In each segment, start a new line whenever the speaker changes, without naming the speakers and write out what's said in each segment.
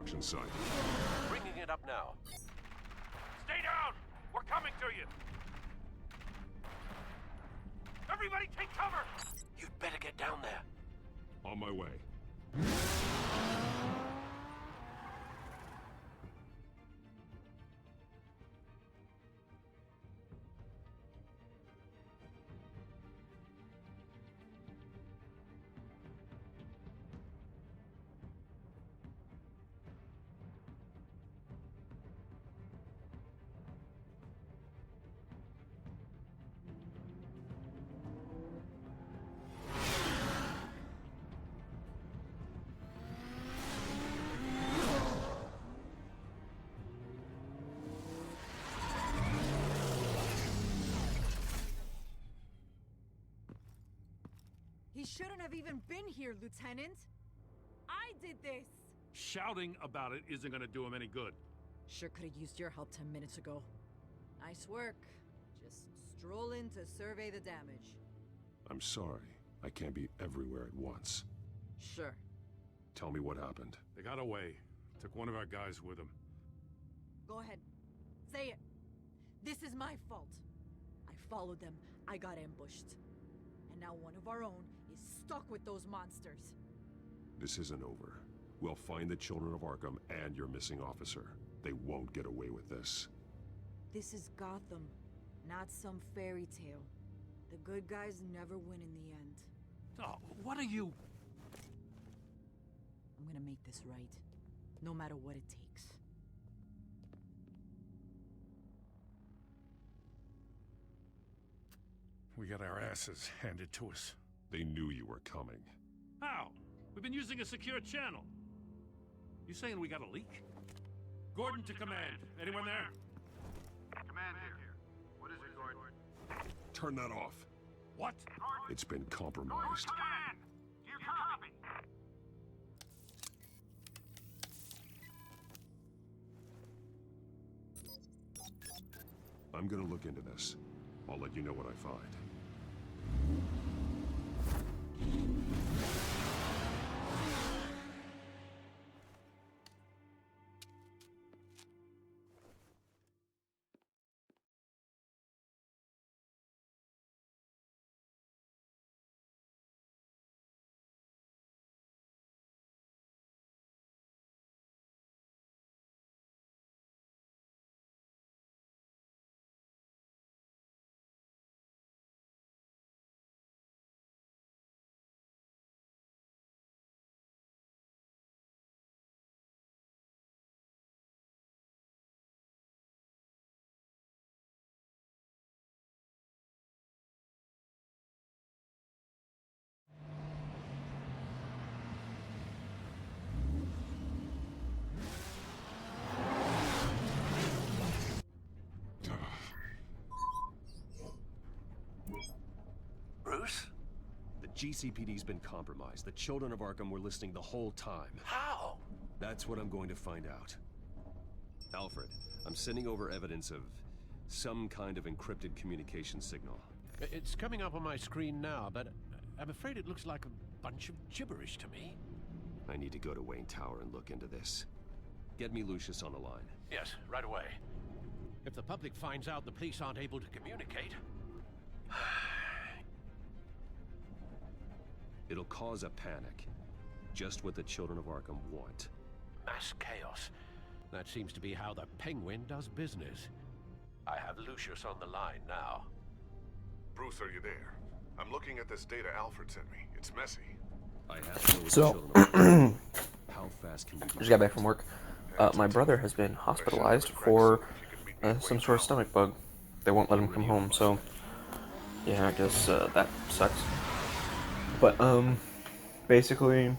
site.
Bringing it up now. Stay down! We're coming to you! Everybody take cover! You'd better get down there.
On my way.
He shouldn't have even been here, Lieutenant. I did this.
Shouting about it isn't gonna do him any good.
Sure could have used your help 10 minutes ago. Nice work. Just stroll in to survey the damage.
I'm sorry. I can't be everywhere at once.
Sure.
Tell me what happened.
They got away. Took one of our guys with them.
Go ahead. Say it. This is my fault. I followed them. I got ambushed. And now one of our own is stuck with those monsters.
This isn't over. We'll find the children of Arkham and your missing officer. They won't get away with this.
This is Gotham, not some fairy tale. The good guys never win in the end.
Oh, what are you...
I'm gonna make this right, no matter what it takes.
We got our asses handed to us.
They knew you were coming.
How? We've been using a secure channel. You saying we got a leak? Gordon to command. Anyone there?
Command here. What is it, Gordon?
Turn that off.
What?
It's been compromised.
Command! Do you copy?
I'm gonna look into this. I'll let you know what I find.
Bruce?
The GCPD's been compromised. The children of Arkham were listening the whole time.
How?
That's what I'm going to find out. Alfred, I'm sending over evidence of some kind of encrypted communication signal.
It's coming up on my screen now, but I'm afraid it looks like a bunch of gibberish to me.
I need to go to Wayne Tower and look into this. Get me Lucius on the line.
Yes, right away. If the public finds out the police aren't able to communicate...
It'll cause a panic. Just what the children of Arkham want.
Mass chaos. That seems to be how the Penguin does business. I have Lucius on the line now.
Bruce, are you there? I'm looking at this data Alfred sent me. It's messy.
I have to know what
So,
the children of Arkham want. How fast can you do
just got back from work. My brother has been hospitalized for some sort of stomach bug. They won't let him come home, so yeah, I guess that sucks. But basically,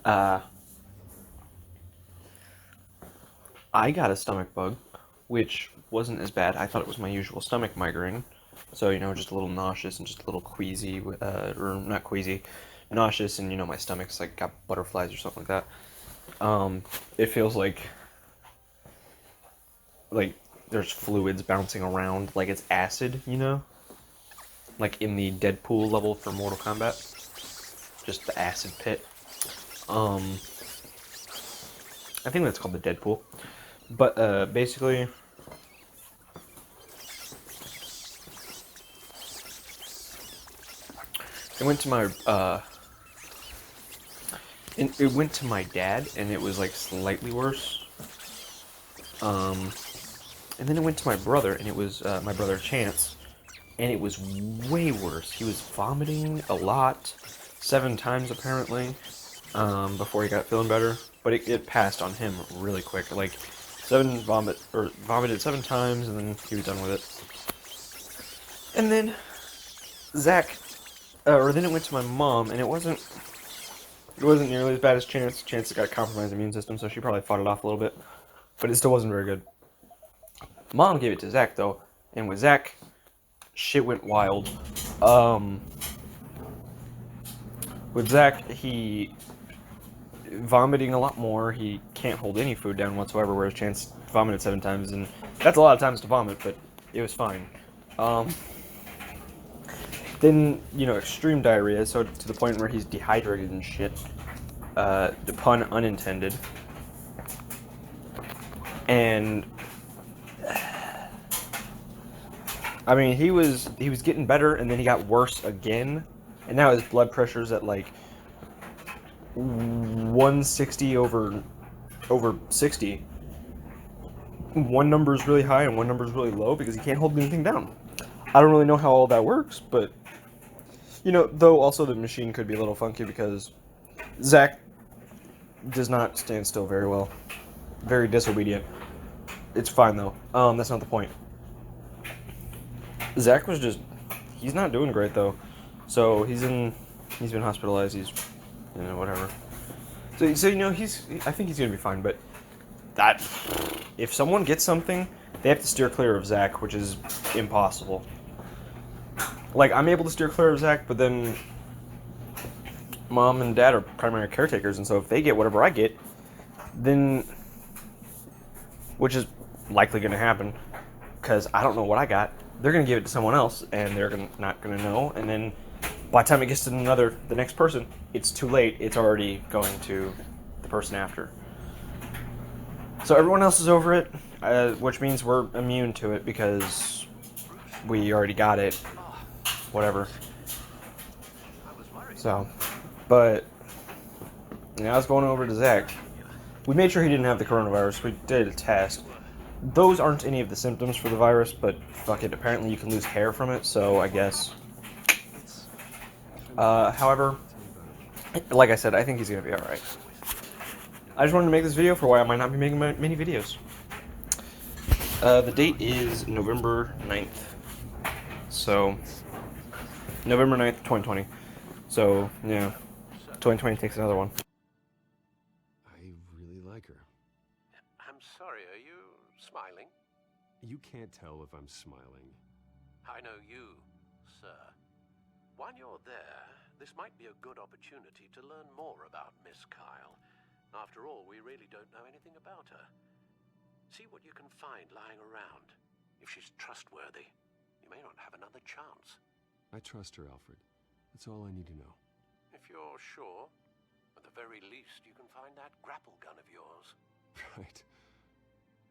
I got a stomach bug, which wasn't as bad. I thought it was my usual stomach migraine. So, you know, just a little nauseous and just a little queasy, or not queasy, nauseous, and, you know, my stomach's like got butterflies or something like that. It feels like there's fluids bouncing around, like it's acid, you know? Like in the Deadpool level for Mortal Kombat. just the acid pit. I think that's called the Deadpool. But basically, it went to my it went to my dad, and it was like slightly worse. And then it went to my brother, and it was my brother Chance, and it was way worse. He was vomiting a lot, 7 times apparently, before he got feeling better. But it passed on him really quick. Like vomited 7 times, and then he was done with it. And then Zach, or then it went to my mom, and it wasn't nearly as bad as Chance. Chance got a compromised immune system, so she probably fought it off a little bit, but it still wasn't very good. Mom gave it to Zach though, and with Zach, shit went wild. With Zach, he vomiting a lot more. He can't hold any food down whatsoever, whereas Chance vomited 7 times, and that's a lot of times to vomit, but it was fine. Then, extreme diarrhea, so to the point where he's dehydrated and shit. The pun unintended. And I mean, he was getting better, and then he got worse again, and now his blood pressure's at like 160 over 60. One number is really high and one number is really low because he can't hold anything down. I don't really know how all that works, but though also the machine could be a little funky because Zach does not stand still very well. Very disobedient. It's fine though. That's not the point. Zach was he's not doing great though. So he's been hospitalized, he's whatever. So I think he's gonna be fine, but if someone gets something, they have to steer clear of Zach, which is impossible. Like, I'm able to steer clear of Zach, but then Mom and Dad are primary caretakers, and so if they get whatever I get, then, which is likely going to happen, because I don't know what I got, they're going to give it to someone else, and they're not going to know, and then by the time it gets to the next person, it's too late. It's already going to the person after. So everyone else is over it, which means we're immune to it because we already got it. Whatever. So, but I was going over to Zach. We made sure he didn't have the coronavirus. We did a test. Those aren't any of the symptoms for the virus, but fuck it. Apparently you can lose hair from it, so I guess. However, like I said, I think he's going to be alright. I just wanted to make this video for why I might not be making many videos. The date is November 9th. So, November 9th, 2020. So, yeah, 2020 takes another one.
I really like her.
I'm sorry, are you smiling?
You can't tell if I'm smiling.
I know you, sir. While you're there, this might be a good opportunity to learn more about Miss Kyle. After all, we really don't know anything about her. See what you can find lying around. If she's trustworthy, you may not have another chance.
I trust her, Alfred. That's all I need to know.
If you're sure, at the very least, you can find that grapple gun of yours.
Right.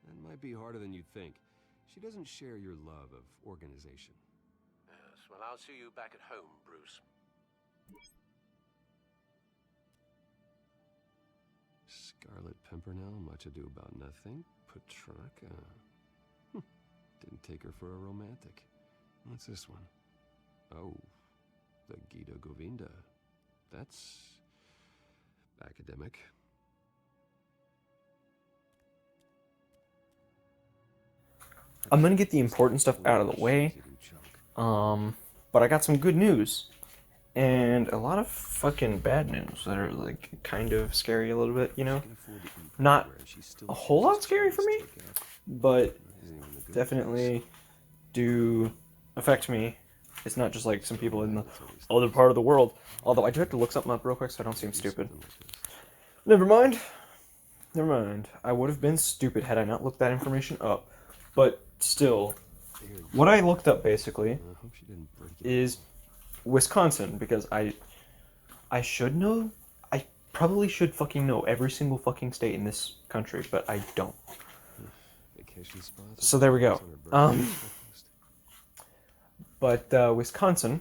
That might be harder than you'd think. She doesn't share your love of organization.
Yes, well, I'll see you back at home, Bruce.
Scarlet Pimpernel, much ado about nothing. Petrarca. Didn't take her for a romantic. What's this one? Oh, the Gita Govinda. That's academic.
I'm gonna get the important stuff out of the way. But I got some good news. And a lot of fucking bad news that are, like, kind of scary a little bit, Not a whole lot scary for me, but definitely do affect me. It's not just like some people in the other part of the world. Although I do have to look something up real quick so I don't seem stupid. Never mind. I would have been stupid had I not looked that information up. But still, what I looked up basically is Wisconsin, because I should know. I probably should fucking know every single fucking state in this country, but I don't.
Vacation spots.
So there we go. But Wisconsin,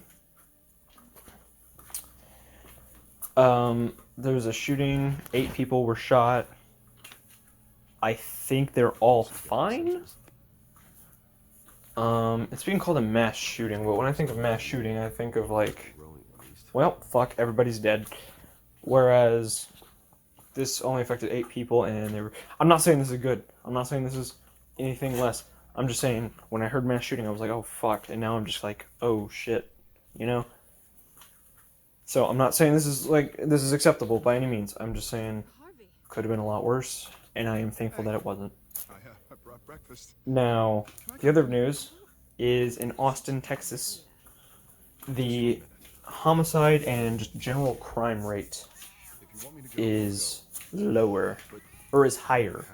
there was a shooting. 8 people were shot. I think they're all fine. It's being called a mass shooting, but when I think of mass shooting, I think of like, well, fuck, everybody's dead. Whereas this only affected 8 people, and they were. I'm not saying this is good. I'm not saying this is anything less. I'm just saying, when I heard mass shooting, I was like, oh fuck, and now I'm just like, oh shit, you know? So I'm not saying this is acceptable by any means. I'm just saying, could have been a lot worse, and I am thankful that it wasn't.
I brought breakfast.
Now, the other news is in Austin, Texas, the homicide and just general crime rate is lower, or is higher,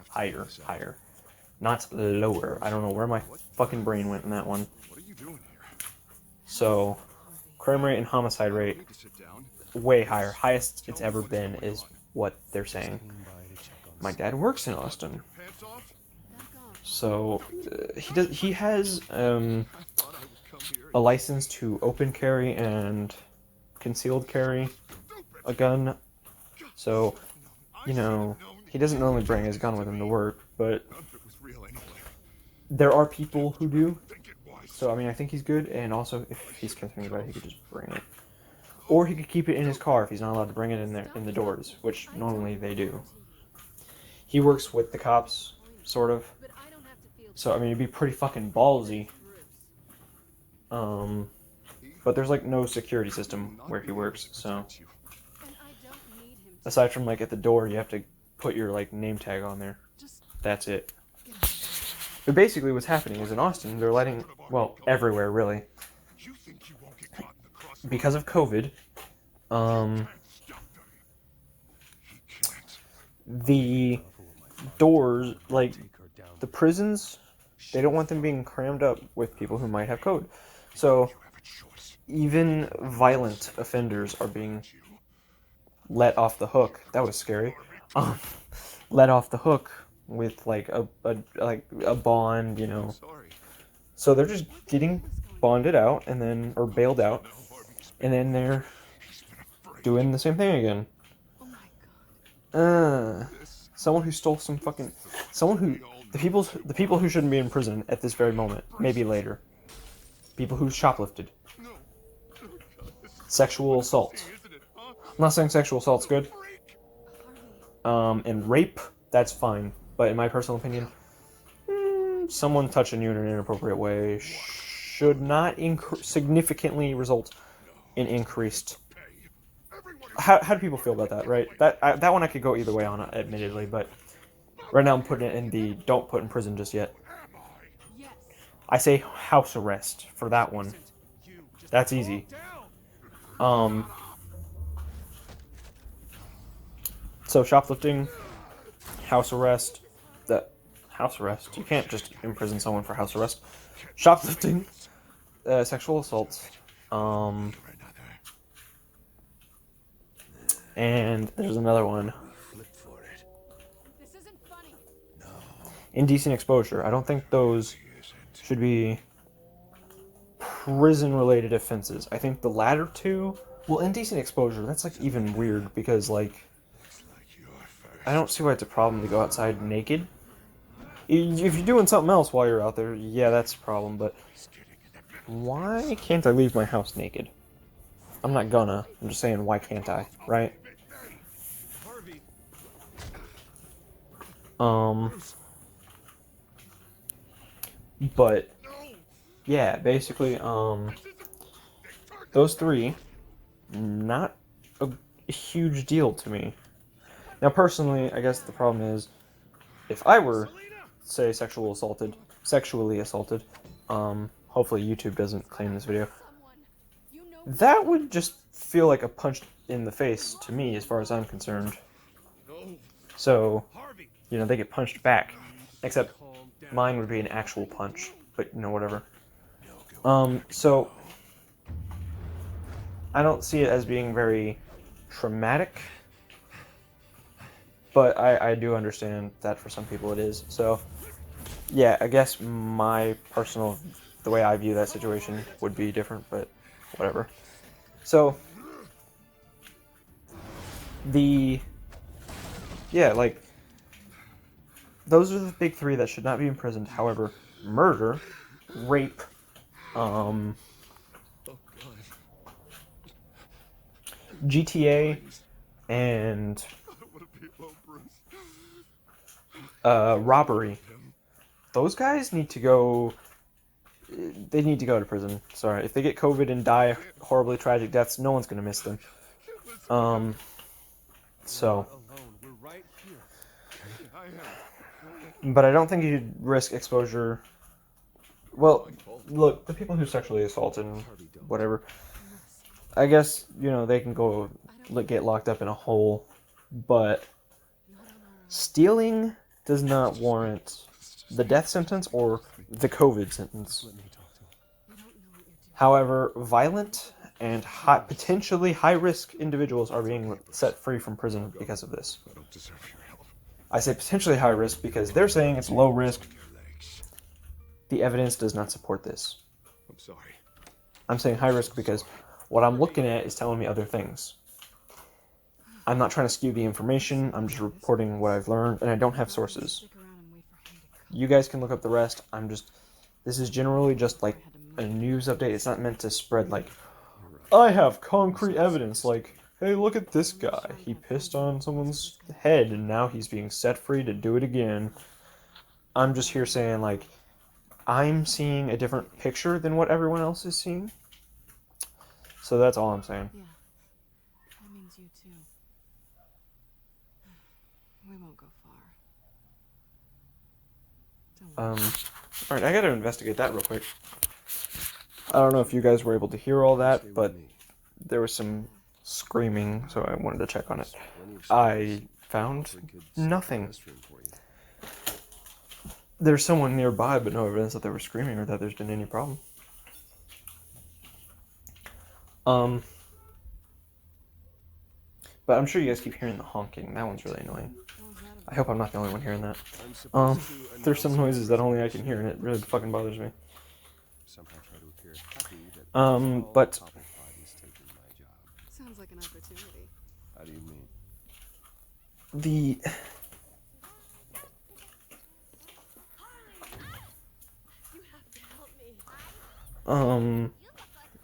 not lower. I don't know where my fucking brain went in that one.
What are you doing here?
So, crime rate and homicide rate, way higher. Highest it's ever been is what they're saying. My dad works in Austin.
Pants off?
So, he has a license to open carry and concealed carry a gun. So, you know, he doesn't normally bring his gun with him to work, but there are people who do. So, I mean, I think he's good, and also, if he's concerned about it, he could just bring it. Or he could keep it in his car if he's not allowed to bring it in there in the doors, which normally they do. He works with the cops, sort of. So, I mean, it'd be pretty fucking ballsy. But there's, like, no security system where he works, so. Aside from, like, at the door, you have to put your, like, name tag on there. That's it. But basically what's happening is in Austin, they're letting, well, everywhere, really. Because of COVID, the doors, like, the prisons, they don't want them being crammed up with people who might have COVID. So, even violent offenders are being let off the hook. That was scary. Let off the hook with, like, a bond, you know. So they're just getting bonded out, and then, or bailed out, and then they're doing the same thing again. Someone who stole some fucking, the people who shouldn't be in prison at this very moment, maybe later. People who shoplifted. Sexual assault. I'm not saying sexual assault's good. And rape, that's fine. But in my personal opinion, someone touching you in an inappropriate way should not significantly result in increased. How do people feel about that, right? That one I could go either way on, admittedly, but right now I'm putting it in the don't put in prison just yet. I say house arrest for that one. That's easy. So shoplifting, house arrest. House arrest. You can't just imprison someone for house arrest. Shoplifting, sexual assault, and there's another one. Indecent exposure. I don't think those should be prison-related offenses. I think the latter two, well, indecent exposure, that's, like, even weird, because, like, I don't see why it's a problem to go outside naked. If you're doing something else while you're out there, yeah, that's a problem, but why can't I leave my house naked? I'm not gonna. I'm just saying, why can't I, right? But, yeah, basically, those three, not a huge deal to me. Now, personally, I guess the problem is, if I were, say, sexually assaulted, hopefully YouTube doesn't claim this video, that would just feel like a punch in the face to me, as far as I'm concerned. So, you know, they get punched back, except mine would be an actual punch, but, you know, whatever. So, I don't see it as being very traumatic, but I do understand that for some people it is. So, yeah, I guess my personal, the way I view that situation would be different, but whatever. So, like, those are the big three that should not be imprisoned. However, murder, rape, GTA, and robbery. Those guys need to go. They need to go to prison. Sorry, if they get COVID and die horribly tragic deaths, no one's gonna miss them. So. But I don't think you should risk exposure. Well, look, the people who sexually assault and whatever, I guess, they can go get locked up in a hole, but stealing does not warrant the death sentence or the COVID sentence. However, violent and potentially high-risk individuals are being set free from prison because of this. I say potentially high risk because they're saying it's low risk. The evidence does not support this.
I'm sorry.
I'm saying high risk because what I'm looking at is telling me other things. I'm not trying to skew the information. I'm just reporting what I've learned, and I don't have sources. You guys can look up the rest. This is generally just like a news update. It's not meant to spread like, I have concrete evidence, like, hey, look at this guy. He pissed on someone's head, and now he's being set free to do it again. I'm just here saying, like, I'm seeing a different picture than what everyone else is seeing. So that's all I'm saying.
Yeah, that means you too. We won't go far.
Alright, I gotta investigate that real quick. I don't know if you guys were able to hear all that, but there was some screaming, so I wanted to check on it. I found nothing. There's someone nearby, but no evidence that they were screaming or that there's been any problem. But I'm sure you guys keep hearing the honking. That one's really annoying. I hope I'm not the only one hearing that. There's some noises that only I can hear, and it really fucking bothers me. But
Sounds like an opportunity.
How do you mean?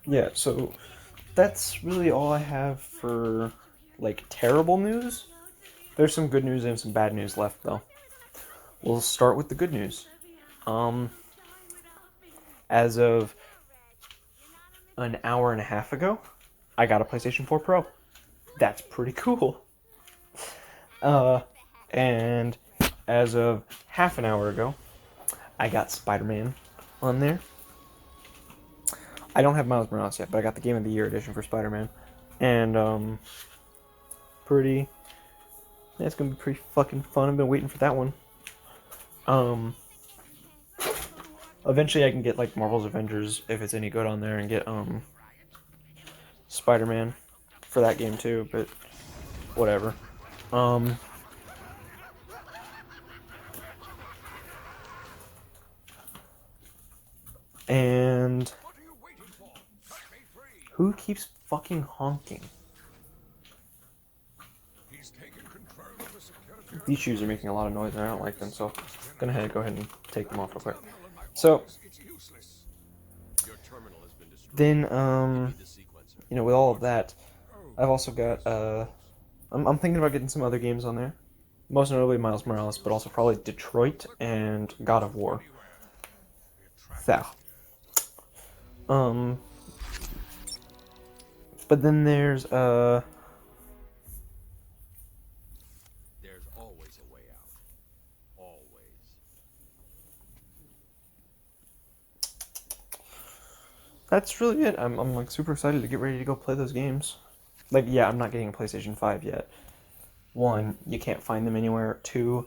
Yeah, so that's really all I have for, like, terrible news. There's some good news and some bad news left, though. We'll start with the good news. As of an hour and a half ago, I got a PlayStation 4 Pro. That's pretty cool. And as of half an hour ago, I got Spider-Man on there. I don't have Miles Morales yet, but I got the Game of the Year edition for Spider-Man. And, it's gonna be pretty fucking fun. I've been waiting for that one. Eventually I can get, like, Marvel's Avengers, if it's any good on there, and get, Spider-Man for that game too, but whatever. And who keeps fucking honking? These shoes are making a lot of noise and I don't like them, so I'm gonna go ahead and take them off real quick. So then, with all of that, I've also got, I'm thinking about getting some other games on there. Most notably Miles Morales, but also probably Detroit and God of War. But then there's
There's always a way out. Always.
that's really it. I'm like super excited to get ready to go play those games. Like, yeah, I'm not getting a PlayStation 5 yet. 1, you can't find them anywhere. 2,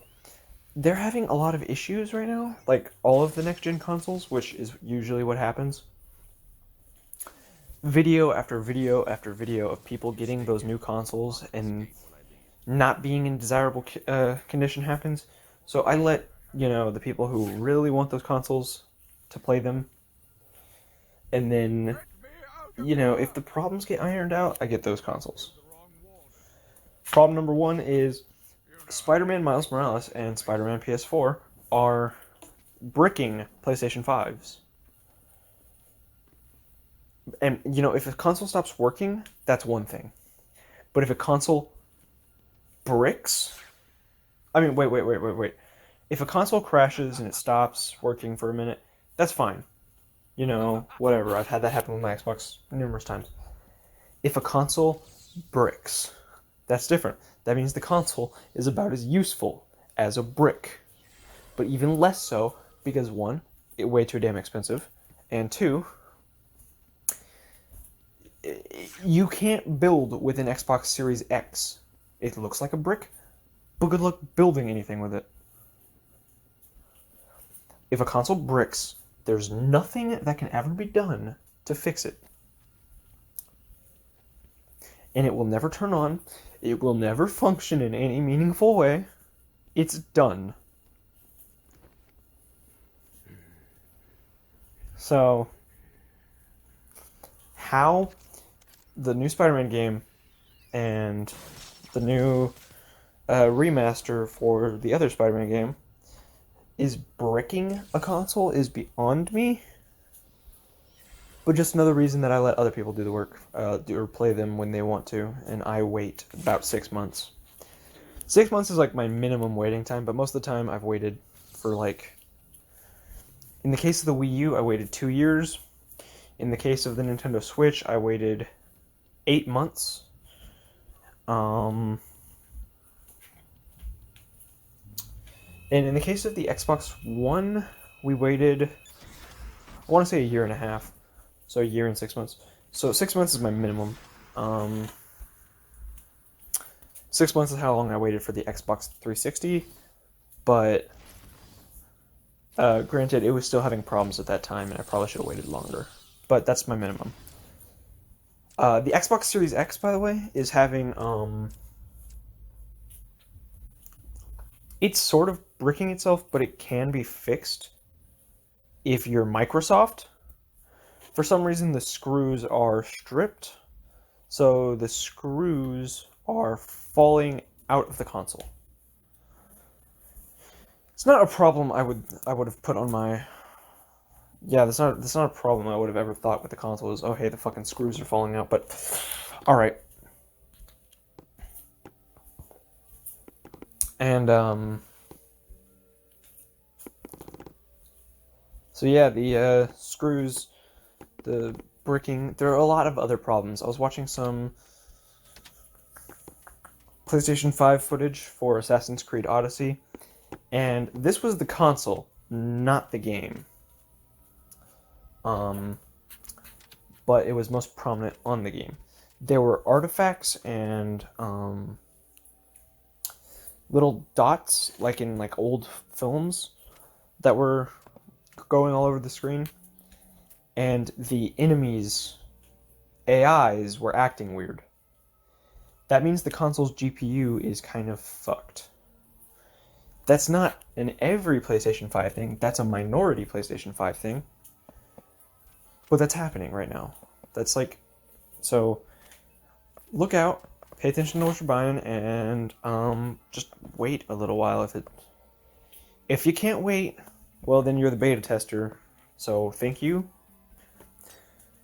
they're having a lot of issues right now. Like, all of the next-gen consoles, which is usually what happens. video after video after video of people getting those new consoles and not being in desirable condition happens. So I let, the people who really want those consoles to play them. And then, if the problems get ironed out, I get those consoles. Problem number one is Spider-Man Miles Morales and Spider-Man PS4 are bricking PlayStation 5s. And, if a console stops working, that's one thing. But if a console bricks... wait. If a console crashes and it stops working for a minute, that's fine. Whatever. I've had that happen with my Xbox numerous times. If a console bricks, that's different. That means the console is about as useful as a brick. But even less so, because one, it's way too damn expensive, and two, you can't build with an Xbox Series X. It looks like a brick, but good luck building anything with it. If a console bricks, there's nothing that can ever be done to fix it. And it will never turn on. It will never function in any meaningful way. It's done. So, how the new Spider-Man game and the new remaster for the other Spider-Man game is bricking a console is beyond me. But just another reason that I let other people do the work, or play them when they want to, and I wait about 6 months. 6 months is like my minimum waiting time, but most of the time I've waited for in the case of the Wii U, I waited 2 years. In the case of the Nintendo Switch, I waited 8 months. And in the case of the Xbox One, we waited, I want to say a year and a half. So a year and 6 months. So 6 months is my minimum. 6 months is how long I waited for the Xbox 360. But, granted, it was still having problems at that time, and I probably should have waited longer. But that's my minimum. The Xbox Series X, by the way, is having, it's sort of bricking itself, but it can be fixed if you're Microsoft. For some reason, the screws are stripped, so the screws are falling out of the console. It's not a problem I would have put on my... Yeah, that's not a problem I would have ever thought with the console is, oh hey, the fucking screws are falling out, but... Alright. And, so yeah, the, screws... The bricking, there are a lot of other problems. I was watching some PlayStation 5 footage for Assassin's Creed Odyssey, and this was the console, not the game. But it was most prominent on the game. There were artifacts and little dots, like in old films, that were going all over the screen. And the enemies' AIs were acting weird. That means the console's GPU is kind of fucked. That's not an every PlayStation 5 thing, that's a minority PlayStation 5 thing. But that's happening right now. That's so, look out, pay attention to what you're buying, and just wait a little while. If you can't wait, well then you're the beta tester, so thank you.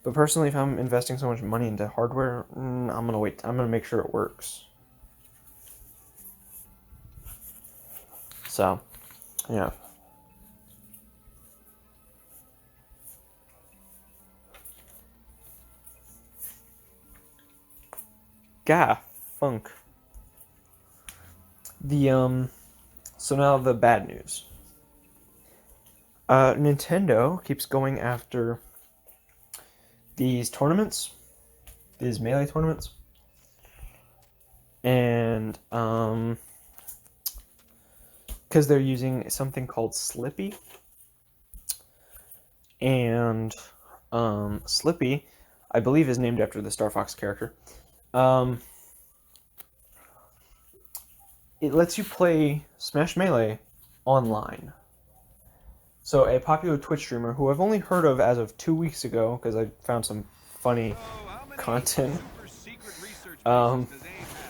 But personally, if I'm investing so much money into hardware, I'm gonna wait. I'm gonna make sure it works. So, yeah. Gah, funk. So now the bad news. Nintendo keeps going after these tournaments, these Melee tournaments, and because they're using something called Slippy, and Slippy I believe is named after the Star Fox character. It lets you play Smash Melee online. So a popular Twitch streamer, who I've only heard of as of 2 weeks ago, because I found some funny content,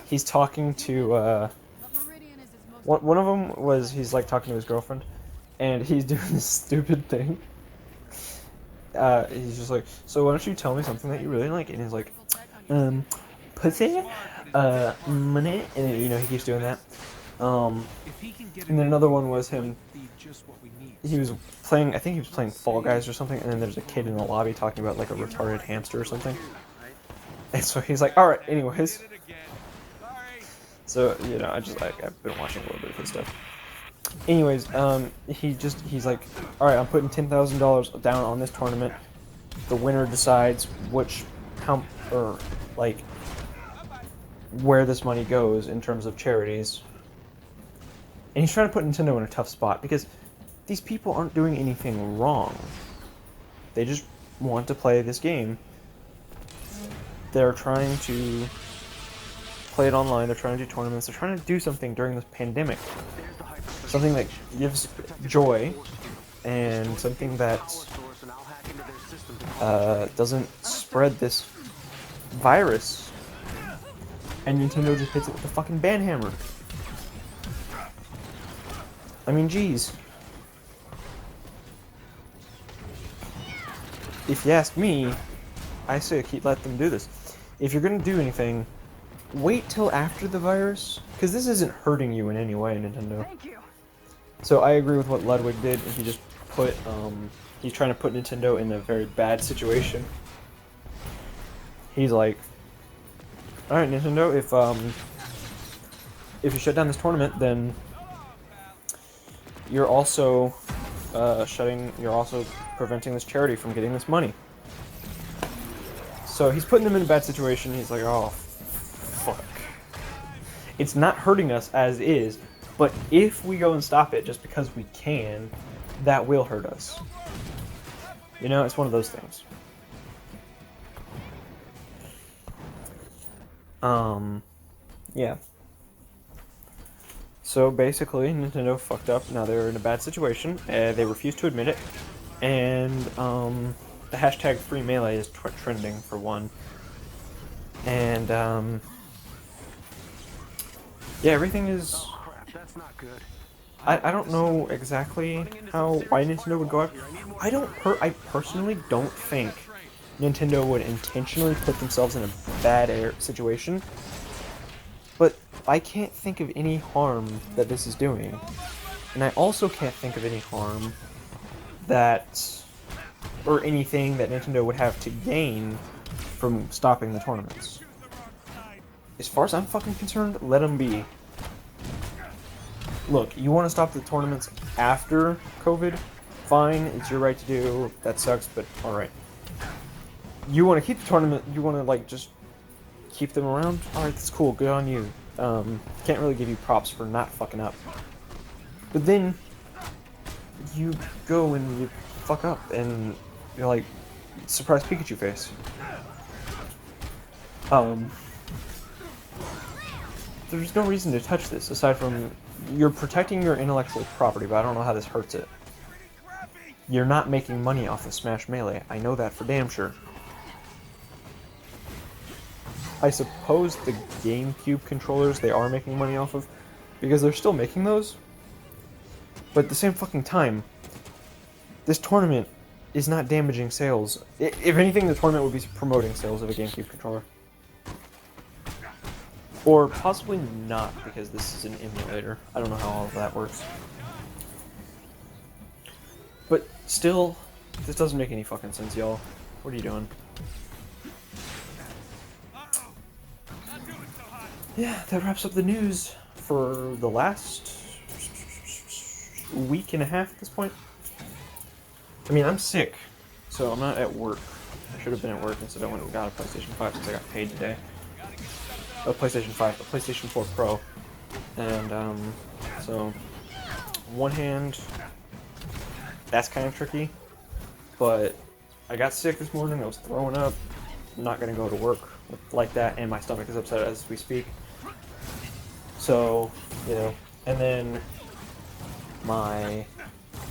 he's talking to, one of them was, he's like talking to his girlfriend, and he's doing this stupid thing. He's just like, so why don't you tell me something that you really like? And he's like, pussy, money, and you know, he keeps doing that. And then another one was him, he was playing, I think he was playing Fall Guys or something, and then there's a kid in the lobby talking about like a retarded hamster or something. And so he's like, alright, anyways. So, you know, I've been watching a little bit of his stuff. Anyways, he's like, alright, I'm putting $10,000 down on this tournament. The winner decides where this money goes in terms of charities. And he's trying to put Nintendo in a tough spot, because these people aren't doing anything wrong. They just want to play this game. They're trying to play it online, they're trying to do tournaments, they're trying to do something during this pandemic. Something that gives joy, and something that doesn't spread this virus. And Nintendo just hits it with a fucking ban hammer. I mean, geez. If you ask me, I say let them do this. If you're gonna do anything, wait till after the virus, because this isn't hurting you in any way, Nintendo. So I agree with what Ludwig did. He just put, he's trying to put Nintendo in a very bad situation. He's like, alright, Nintendo, if you shut down this tournament, then you're also preventing this charity from getting this money. So he's putting them in a bad situation. He's like, oh, fuck. It's not hurting us as is, but if we go and stop it just because we can, that will hurt us. You know, it's one of those things. Yeah. So basically, Nintendo fucked up. Now they're in a bad situation. They refuse to admit it. And, the hashtag Free Melee is trending, for one. And, yeah, everything is...
Oh, crap, that's not good.
I don't know exactly why Nintendo would go out. I personally don't think Nintendo would intentionally put themselves in a bad situation. But I can't think of any harm that this is doing. And I also can't think of any harm or anything that Nintendo would have to gain from stopping the tournaments. As far as I'm fucking concerned, let them be. Look, you want to stop the tournaments after COVID? Fine, it's your right to do. That sucks, but alright. You want to keep the tournament, you want to, like, just keep them around? Alright, that's cool, good on you. Can't really give you props for not fucking up. But then, you go and you fuck up, and you're like, surprise Pikachu face. There's no reason to touch this, aside from, you're protecting your intellectual property, but I don't know how this hurts it. You're not making money off of Smash Melee, I know that for damn sure. I suppose the GameCube controllers they are making money off of, because they're still making those. But at the same fucking time, this tournament is not damaging sales. If anything, the tournament would be promoting sales of a GameCube controller. Or possibly not, because this is an emulator. I don't know how all of that works. But still, this doesn't make any fucking sense, y'all. What are you doing? Yeah, that wraps up the news for the last week and a half at this point. I mean, I'm sick, so I'm not at work. I should have been at work instead. I went and got a PlayStation 5 since I got paid today. A PlayStation 5, a PlayStation 4 Pro. And, so, one hand, that's kind of tricky. But I got sick this morning, I was throwing up. not gonna go to work like that, and my stomach is upset as we speak. So, you know, and then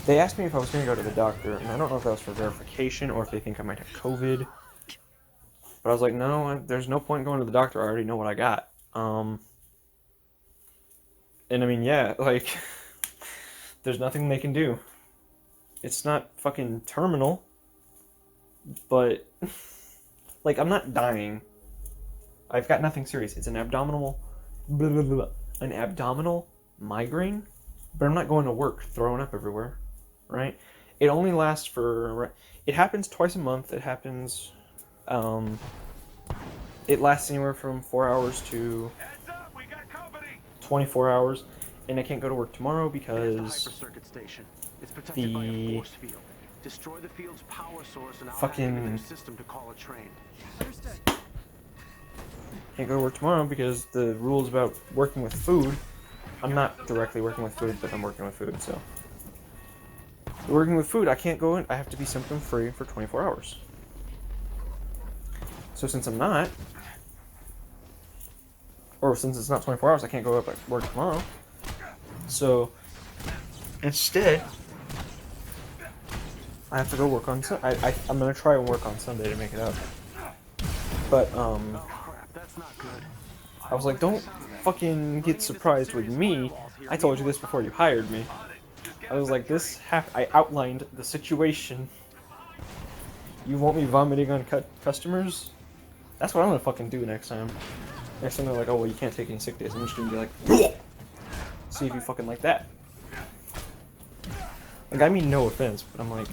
they asked me if I was gonna go to the doctor, and I don't know if that was for verification or if they think I might have COVID. But I was like, no, there's no point in going to the doctor. I already know what I got. And I mean, yeah, like, there's nothing they can do. It's not fucking terminal, but, like, I'm not dying. I've got nothing serious. It's an abdominal, blah, blah, blah, an abdominal migraine, but I'm not going to work throwing up everywhere, right? It only lasts for, it happens twice a month. It happens, it lasts anywhere from 4 hours to 24 hours, and I can't go to work tomorrow because the
Destroy the field's power source and
fucking
system to call a train.
can't go to work tomorrow because the rules about working with food, I'm not directly working with food, but I'm working with food, so working with food, I can't go in. I have to be symptom free for 24 hours. So since I'm not, or since it's not 24 hours, I can't go up at work tomorrow. So instead, I have to go work on Sunday. I'm gonna try and work on Sunday to make it up. But I was like, don't fucking get surprised with me. I told you this before you hired me. I was like, I outlined the situation. You want me vomiting on customers? That's what I'm gonna fucking do next time. Next time they're like, oh well, you can't take any sick days. I'm just gonna be like, see if you fucking like that. Like, I mean no offense, but I'm like,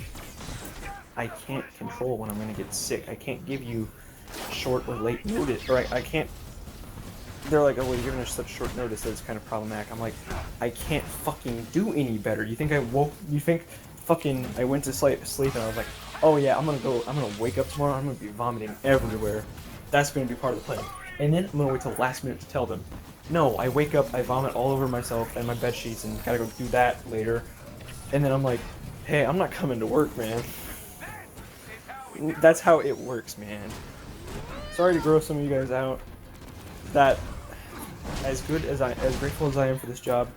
I can't control when I'm gonna get sick. I can't give you short or late notice, or I can't. They're like, oh well, you're giving us such short notice that it's kind of problematic. I'm like, I can't fucking do any better. You think fucking I went to sleep and I was like, oh yeah, I'm gonna wake up tomorrow, I'm gonna be vomiting everywhere. That's gonna be part of the plan. And then I'm gonna wait till the last minute to tell them. No, I wake up, I vomit all over myself and my bed sheets and gotta go do that later. And then I'm like, hey, I'm not coming to work, man. That's how it works, man. Sorry to gross some of you guys out. That, as grateful as I am for this job,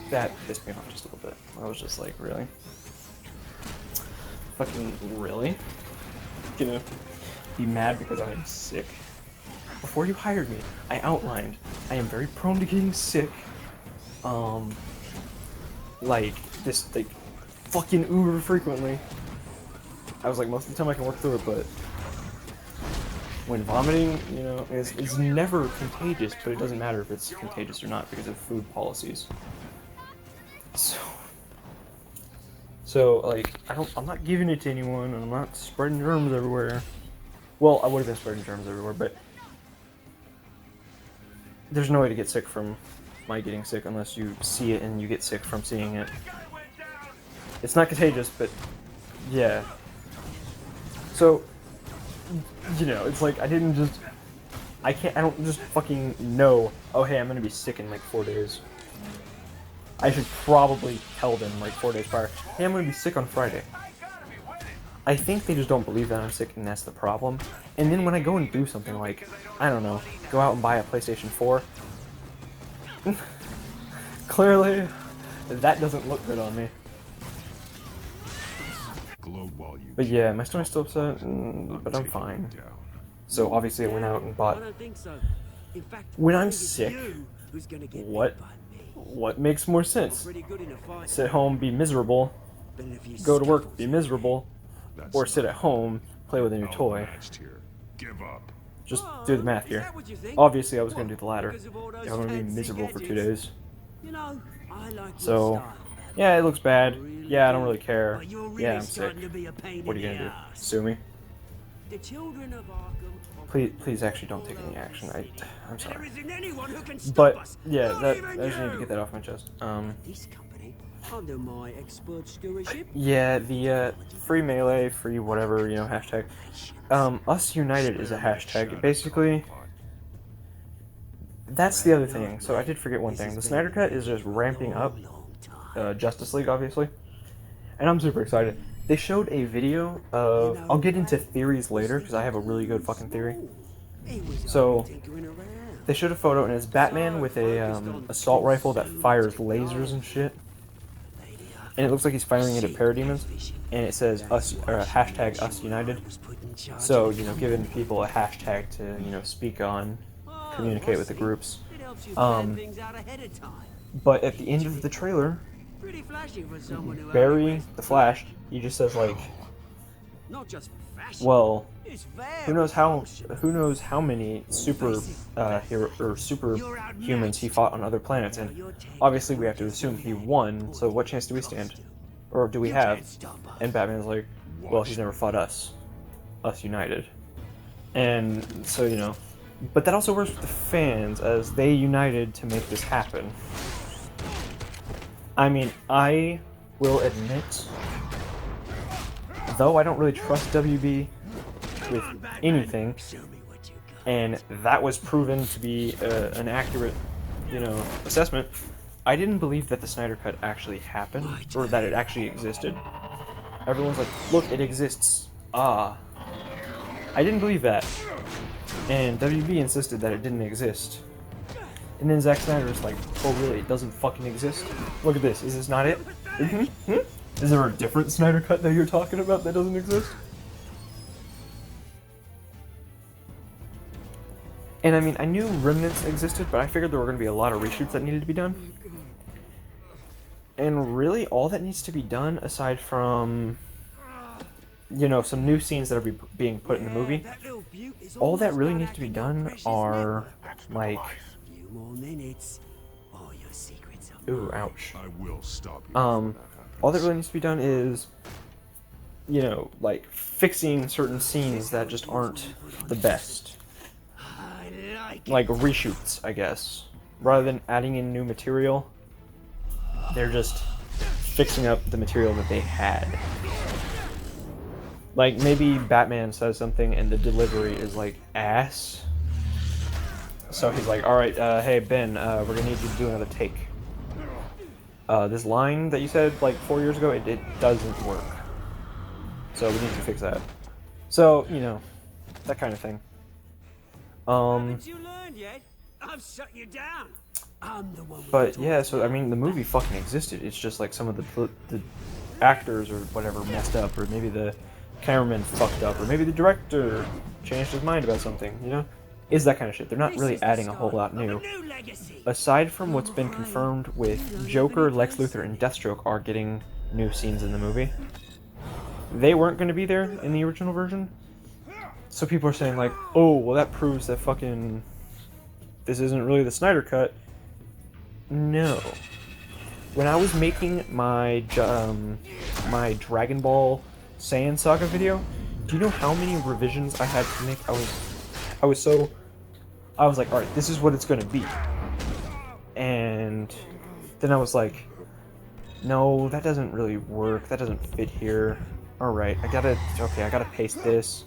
that pissed me off just a little bit. I was just like, really? Fucking really? You know, be mad because I'm sick? Before you hired me, I outlined I am very prone to getting sick. Like fucking uber frequently. I was like, most of the time I can work through it, but when vomiting, you know, it's never contagious, but it doesn't matter if it's contagious or not because of food policies. So like, I'm not giving it to anyone, and I'm not spreading germs everywhere. Well, I would have been spreading germs everywhere, but there's no way to get sick from my getting sick unless you see it and you get sick from seeing it. It's not contagious, but yeah. So, you know, it's like I don't just fucking know, oh hey, I'm gonna be sick in like 4 days. I should probably tell them like 4 days prior, hey, I'm gonna be sick on Friday. I think they just don't believe that I'm sick, and that's the problem. And then when I go and do something like, I don't know, go out and buy a PlayStation 4, clearly that doesn't look good on me. But yeah, my stomach's still upset, but I'm fine. So obviously I went out and bought. When I'm sick, what makes more sense? Sit home, be miserable, go to work, be miserable, or sit at home, play with a new toy. Just do the math here. Obviously I was going to do the latter. I'm going to be miserable for 2 days. So, yeah, it looks bad. Yeah, I don't really care. Yeah, I'm sick. What are you going to do? Sue me? Please actually don't take any action. I'm sorry. But, yeah, I just need to get that off my chest. Yeah, the free melee, free whatever, you know, hashtag. Us United is a hashtag. Basically, that's the other thing. So I did forget one thing. The Snyder Cut is just ramping up. Justice League, obviously. And I'm super excited. they showed a video of... I'll get into theories later, because I have a really good fucking theory. So, they showed a photo, and it's Batman with a assault rifle that fires lasers and shit. And it looks like he's firing it at parademons. And it says, us, or hashtag us united. So, you know, giving people a hashtag to, you know, speak on, communicate with the groups. But at the end of the trailer, Barry the Flash, he just says like, well, who knows how many superhumans he fought on other planets, and obviously we have to assume he won. So what chance do we stand, or do we have? And Batman's like, well, he's never fought us united, and so you know. But that also works with the fans, as they united to make this happen. I mean, I will admit, though I don't really trust WB with anything, and that was proven to be an accurate, you know, assessment, I didn't believe that the Snyder Cut actually happened, or that it actually existed. Everyone's like, look, it exists. Ah. I didn't believe that. And WB insisted that it didn't exist. And then Zack Snyder's like, oh really, it doesn't fucking exist? Look at this, is this not it? Is there a different Snyder Cut that you're talking about that doesn't exist? And I mean, I knew remnants existed, but I figured there were going to be a lot of reshoots that needed to be done. And really, all that needs to be done, aside from, you know, some new scenes that are being put in the movie, all that really needs to be done are, like... Ooh, ouch.
I will stop you.
All that really needs to be done is, you know, like, fixing certain scenes that just aren't the best. Like, reshoots, I guess. Rather than adding in new material, they're just fixing up the material that they had. Like, maybe Batman says something and the delivery is, like, ass. So he's like, alright, hey, Ben, we're gonna need you to do another take. This line that you said, like, 4 years ago, it doesn't work. So we need to fix that. So, you know, that kind of thing.
Haven't you learned yet? I've shut you down. I'm the one.
But, yeah, so, I mean, the movie fucking existed. It's just, like, some of the actors or whatever messed up, or maybe the cameraman fucked up, or maybe the director changed his mind about something, you know? Is that kind of shit. They're not really adding a whole lot new. Aside from what's been confirmed with Joker, Lex Luthor, and Deathstroke are getting new scenes in the movie. They weren't going to be there in the original version. So people are saying like, oh, well that proves that fucking... this isn't really the Snyder Cut. No. When I was making my my Dragon Ball Saiyan Saga video, do you know how many revisions I had to make? I was like, alright, this is what it's gonna be. And then I was like, no, that doesn't really work. That doesn't fit here. Alright, I gotta paste this.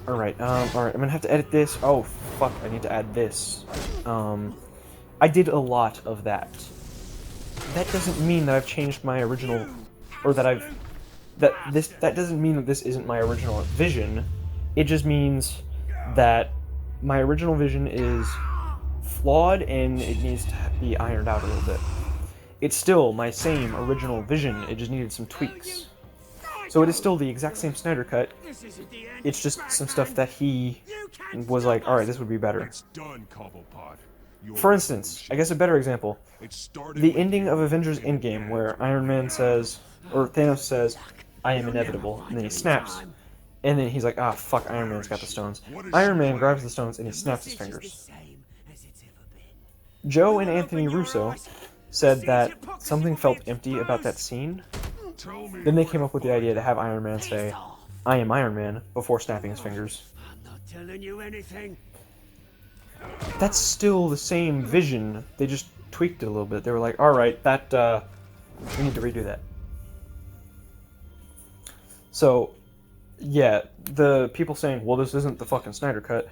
Alright, alright, I'm gonna have to edit this. Oh, fuck, I need to add this. I did a lot of that. That doesn't mean that I've changed my original, or that that doesn't mean that this isn't my original vision. It just means that my original vision is flawed and it needs to be ironed out a little bit. It's still my same original vision, it just needed some tweaks. So it is still the exact same Snyder Cut, it's just some stuff that he was like, alright, this would be better.
It's done, Cobblepot.
For instance, I guess a better example, the ending of Avengers Endgame where Iron Man says, or Thanos says, I am inevitable, and then he snaps. And then he's like, ah, fuck, Iron Man's got the stones. Iron Man grabs the stones and he snaps his fingers. Joe and Anthony Russo said that something felt empty about that scene. Then they came up with the idea to have Iron Man say, I am Iron Man, before snapping his fingers.
I'm not telling you anything.
That's still the same vision, they just tweaked it a little bit. They were like, alright, that, we need to redo that. So, yeah, the people saying, well, this isn't the fucking Snyder Cut.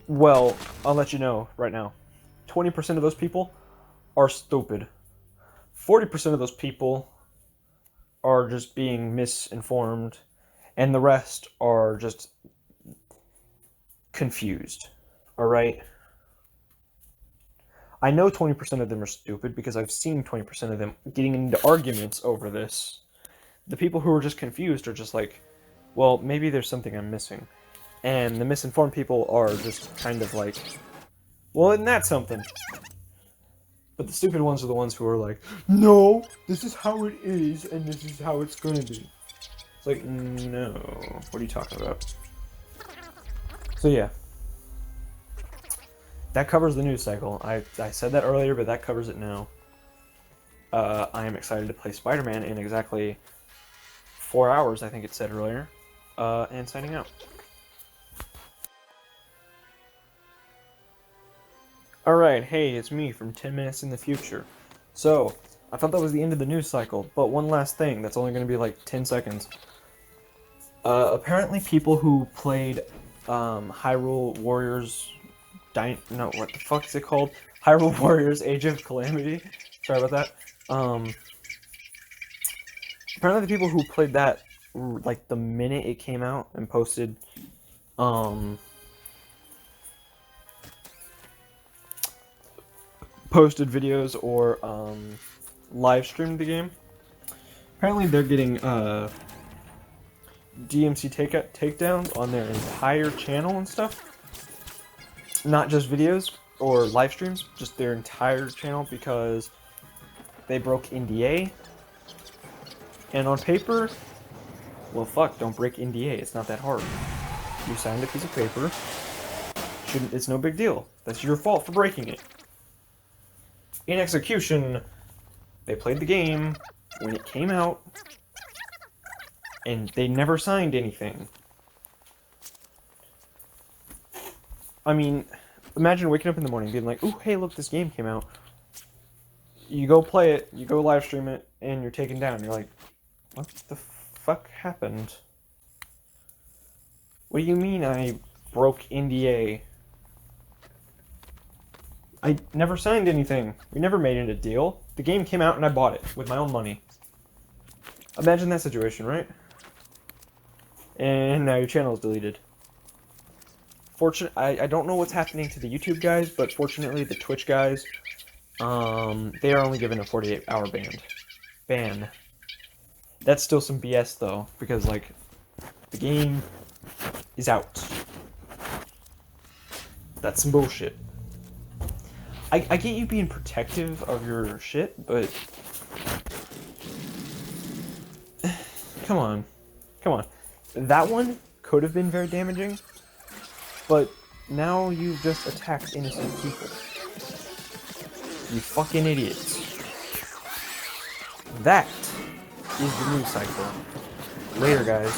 Well, I'll let you know right now. 20% of those people are stupid. 40% of those people are just being misinformed, and the rest are just confused. Alright? I know 20% of them are stupid because I've seen 20% of them getting into arguments over this. The people who are just confused are just like, well, maybe there's something I'm missing. And the misinformed people are just kind of like, well, isn't that something? But the stupid ones are the ones who are like, no, this is how it is, and this is how it's gonna be. It's like, no, what are you talking about? So yeah. That covers the news cycle. I said that earlier, but that covers it now. I am excited to play Spider-Man in exactly 4 hours, I think it said earlier. And signing out. Alright, hey, it's me from 10 minutes in the future. So, I thought that was the end of the news cycle, but one last thing that's only going to be like 10 seconds. Apparently people who played Hyrule Warriors... No, what the fuck is it called? Hyrule Warriors Age of Calamity? Sorry about that. Apparently the people who played that, like, the minute it came out and posted, posted videos or, live streamed the game, apparently they're getting, DMC takedowns on their entire channel and stuff. Not just videos or live streams, just their entire channel because they broke NDA. And on paper, well, fuck, don't break NDA. It's not that hard. You signed a piece of paper. It's no big deal. That's your fault for breaking it. In execution, they played the game when it came out, and they never signed anything. I mean, imagine waking up in the morning being like, ooh, hey, look, this game came out. You go play it, you go live stream it, and you're taken down. You're like, what the fuck happened? What do you mean I broke NDA? I never signed anything. We never made it a deal. The game came out and I bought it with my own money. Imagine that situation, right? And now your channel is deleted. I don't know what's happening to the YouTube guys, but fortunately the Twitch guys, they are only given a 48-hour ban. That's still some BS though, because like, the game is out. That's some bullshit. I get you being protective of your shit, but come on. That one could have been very damaging. But now you've just attacked innocent people. You fucking idiots. That is the news cycle. Later, guys.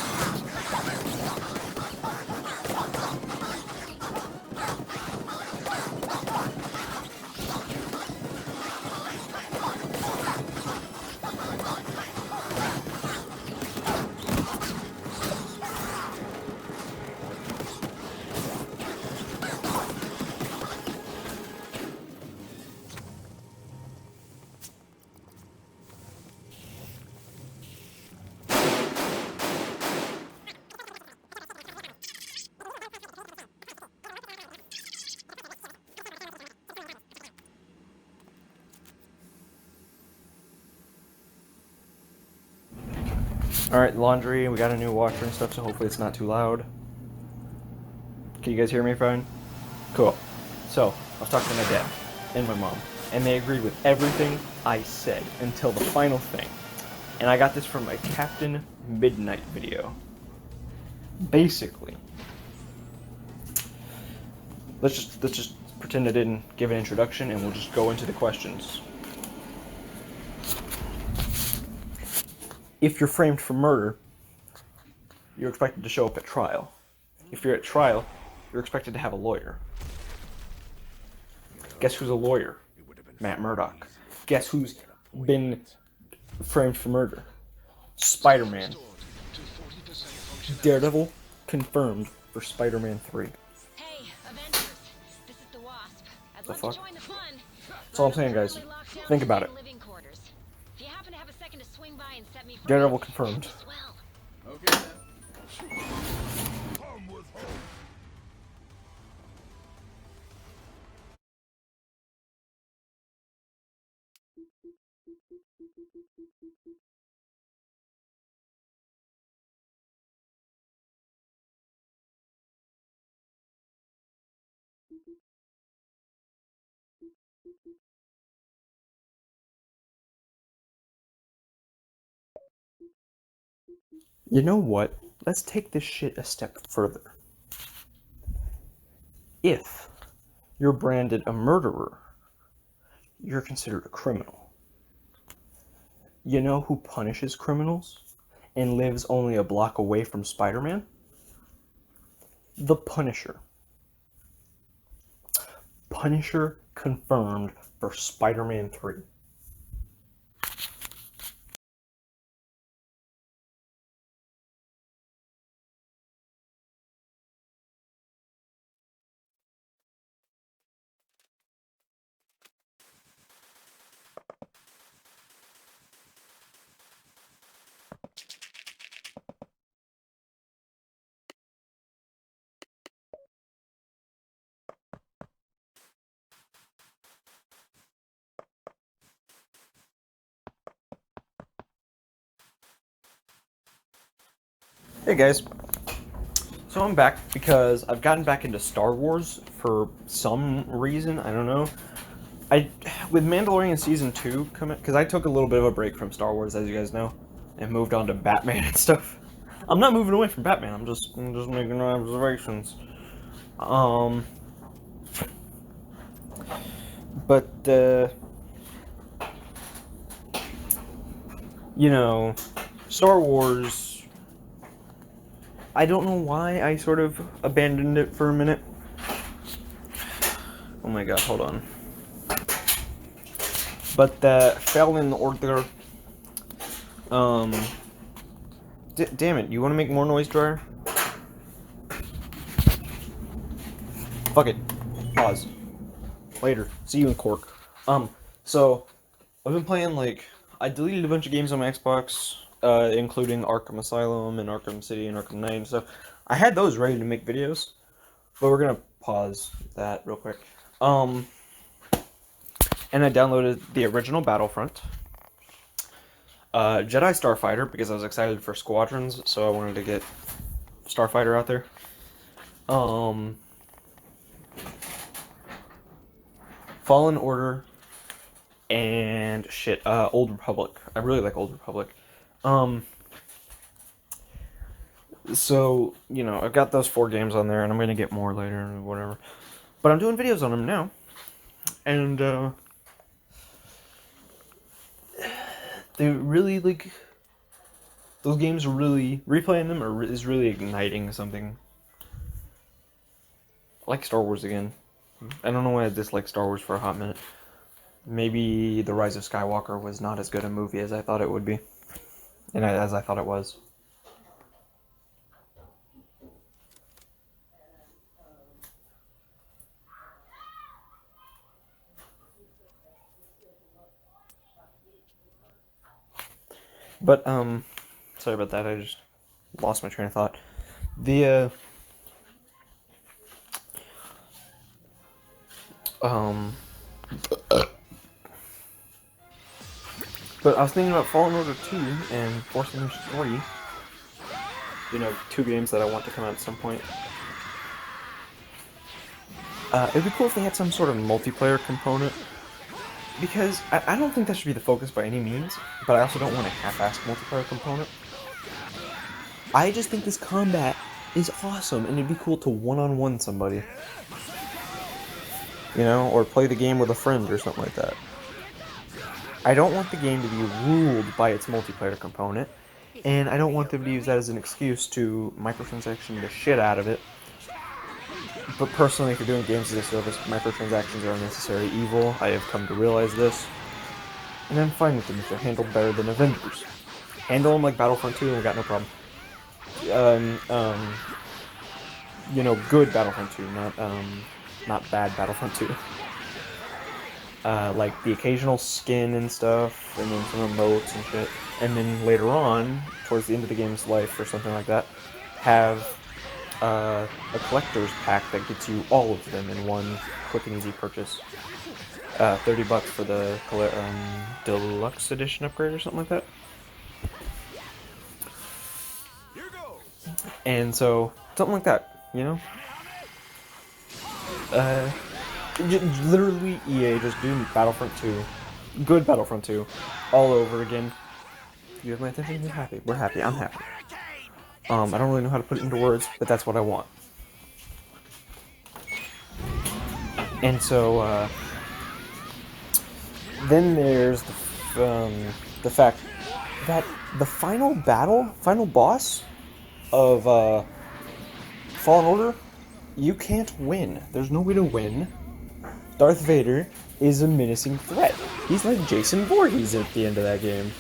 Alright, laundry, we got a new washer and stuff, so hopefully it's not too loud. Can you guys hear me fine? Cool. So, I was talking to my dad and my mom, and they agreed with everything I said until the final thing. And I got this from a Captain Midnight video. Basically, let's just pretend I didn't give an introduction and we'll just go into the questions. If you're framed for murder, you're expected to show up at trial. If you're at trial, you're expected to have a lawyer. Guess who's a lawyer? Matt Murdock. Guess who's been framed for murder? Spider-Man. Daredevil confirmed for Spider-Man 3.
Hey, Avengers. This is the Wasp. I'd
The
love
fuck?
to join the fun.
That's all I'm saying, guys. Think about it.
Living quarters. If you happen to have a second to swing by and set me free.
Daredevil confirmed.
Swell.
Okay then.
Come with hope.
You know what? Let's take this shit a step further. If you're branded a murderer, you're considered a criminal. You know who punishes criminals and lives only a block away from Spider-Man? The Punisher. Punisher confirmed for Spider-Man 3. Hey guys, so I'm back because I've gotten back into Star Wars for some reason, I don't know. With Mandalorian Season 2 coming, because I took a little bit of a break from Star Wars, as you guys know, and moved on to Batman and stuff. I'm not moving away from Batman, I'm just making observations. But, you know, Star Wars, I don't know why I sort of abandoned it for a minute. Oh my god, hold on. But that fell in order. Damn it, you want to make more noise dryer? Fuck it. Pause. Later. See you in Cork. So, I've been playing, like, I deleted a bunch of games on my Xbox, including Arkham Asylum and Arkham City and Arkham Knight and stuff. I had those ready to make videos, but we're gonna pause that real quick. And I downloaded the original Battlefront, Jedi Starfighter, because I was excited for Squadrons, so I wanted to get Starfighter out there. Fallen Order, and shit, Old Republic. I really like Old Republic. So, you know, I've got those 4 games on there, and I'm gonna get more later, or whatever. But I'm doing videos on them now, and, they really, like, those games are really, replaying them is really igniting something. I like Star Wars again. I don't know why I disliked Star Wars for a hot minute. Maybe The Rise of Skywalker was not as good a movie as I thought it would be. And as I thought it was. But, sorry about that, I just lost my train of thought. But I was thinking about Fallen Order 2 and Force Unleashed 3. You know, 2 games that I want to come out at some point. It'd be cool if they had some sort of multiplayer component. Because I don't think that should be the focus by any means, but I also don't want a half-assed multiplayer component. I just think this combat is awesome, and it'd be cool to one-on-one somebody. You know, or play the game with a friend or something like that. I don't want the game to be ruled by its multiplayer component, and I don't want them to use that as an excuse to microtransaction the shit out of it. But personally, if you're doing games as a service, microtransactions are a necessary evil. I have come to realize this. And I'm fine with them if they're handled better than Avengers. Handle them like Battlefront 2 and I got no problem. You know, good Battlefront 2, not bad Battlefront 2. like the occasional skin and stuff, and then some emotes and shit. And then later on, towards the end of the game's life or something like that, have a collector's pack that gets you all of them in one quick and easy purchase. $30 for the deluxe edition upgrade or something like that. And so, something like that, you know? Literally EA just doing Battlefront 2, good Battlefront 2, all over again. You have my attention, you're happy. We're happy, I'm happy. I don't really know how to put it into words, but that's what I want. And so, then there's the fact that the final boss of Fallen Order, you can't win. There's no way to win. Darth Vader is a menacing threat. He's like Jason Voorhees at the end of that game.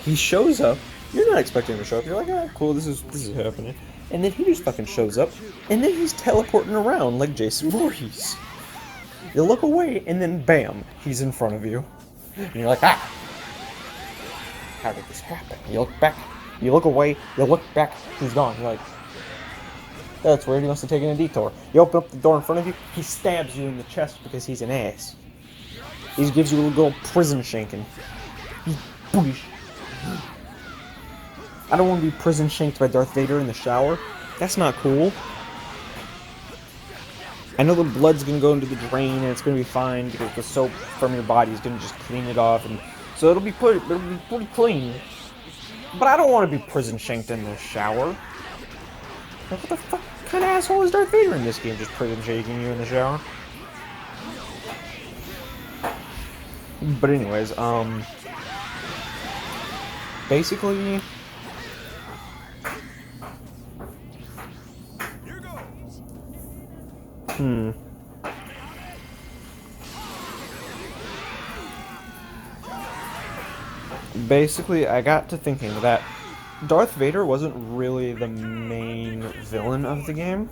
He shows up. You're not expecting him to show up. You're like, ah, cool, this is happening. And then he just fucking shows up, and then he's teleporting around like Jason Voorhees. You look away, and then bam, he's in front of you. And you're like, ah! How did this happen? You look back, you look away, you look back, he's gone. You're like, that's weird, he must have taken a detour. You open up the door in front of you, he stabs you in the chest because he's an ass. He gives you a little prison shanking. Boosh. I don't want to be prison shanked by Darth Vader in the shower. That's not cool. I know the blood's gonna go into the drain and it's gonna be fine because the soap from your body is gonna just clean it off, and so it'll be pretty clean. But I don't want to be prison shanked in the shower. Like, what the fuck kind of asshole is Darth Vader in this game, just prison shaking you in the shower? But anyways, basically, basically, I got to thinking that Darth Vader wasn't really the main villain of the game.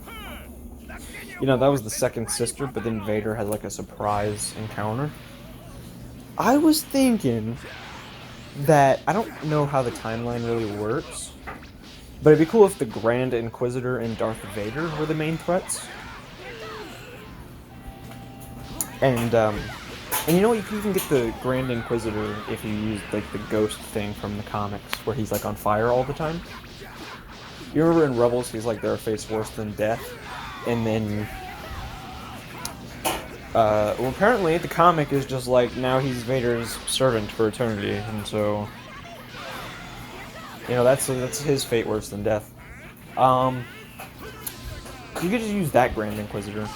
You know, that was the second sister, but then Vader had like a surprise encounter. I was thinking that, I don't know how the timeline really works, but it'd be cool if the Grand Inquisitor and Darth Vader were the main threats. And you know what, you can even get the Grand Inquisitor if you use, like, the ghost thing from the comics, where he's, like, on fire all the time. You remember in Rebels, he's, like, their face worse than death? And then, well, apparently the comic is just, like, now he's Vader's servant for eternity, and so, you know, that's his fate worse than death. You could just use that Grand Inquisitor.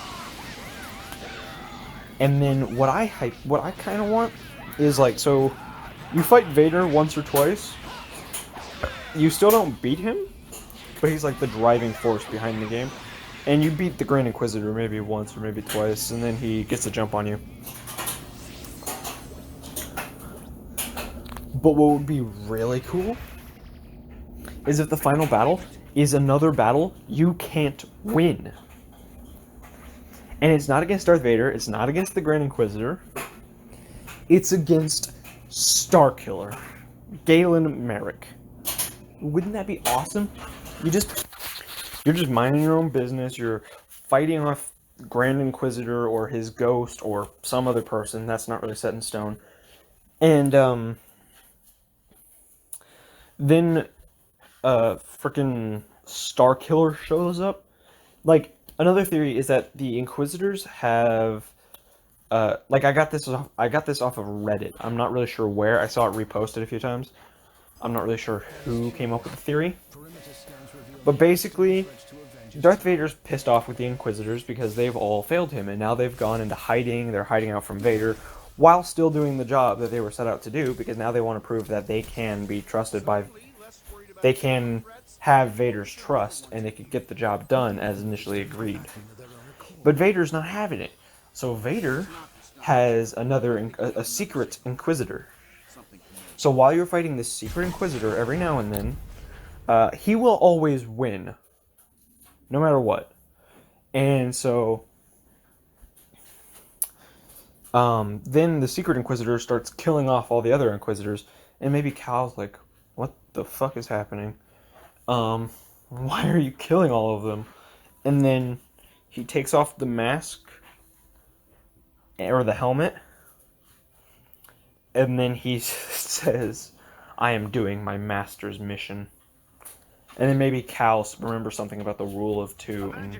And then what I kind of want is, like, so you fight Vader once or twice, you still don't beat him, but he's like the driving force behind the game, and you beat the Grand Inquisitor maybe once or maybe twice, and then he gets a jump on you. But what would be really cool is if the final battle is another battle you can't win. And it's not against Darth Vader, it's not against the Grand Inquisitor, it's against Starkiller, Galen Merrick. Wouldn't that be awesome? You're just minding your own business, you're fighting off Grand Inquisitor or his ghost or some other person, that's not really set in stone. And, then, frickin' Starkiller shows up. Like, another theory is that the Inquisitors have, like, I got this off of Reddit. I'm not really sure where. I saw it reposted a few times. I'm not really sure who came up with the theory. But basically, Darth Vader's pissed off with the Inquisitors because they've all failed him, and now they've gone into hiding. They're hiding out from Vader, while still doing the job that they were set out to do, because now they want to prove that they can be trusted by... They can have Vader's trust, and they could get the job done as initially agreed. But Vader's not having it. So Vader has a secret Inquisitor. So while you're fighting this secret Inquisitor, every now and then, he will always win. No matter what. And so, Then the Secret Inquisitor starts killing off all the other Inquisitors, and maybe Cal's like, what the fuck is happening? Why are you killing all of them? And then he takes off the mask, or the helmet, and then he says, I am doing my master's mission. And then maybe Cal remembers something about the rule of two, and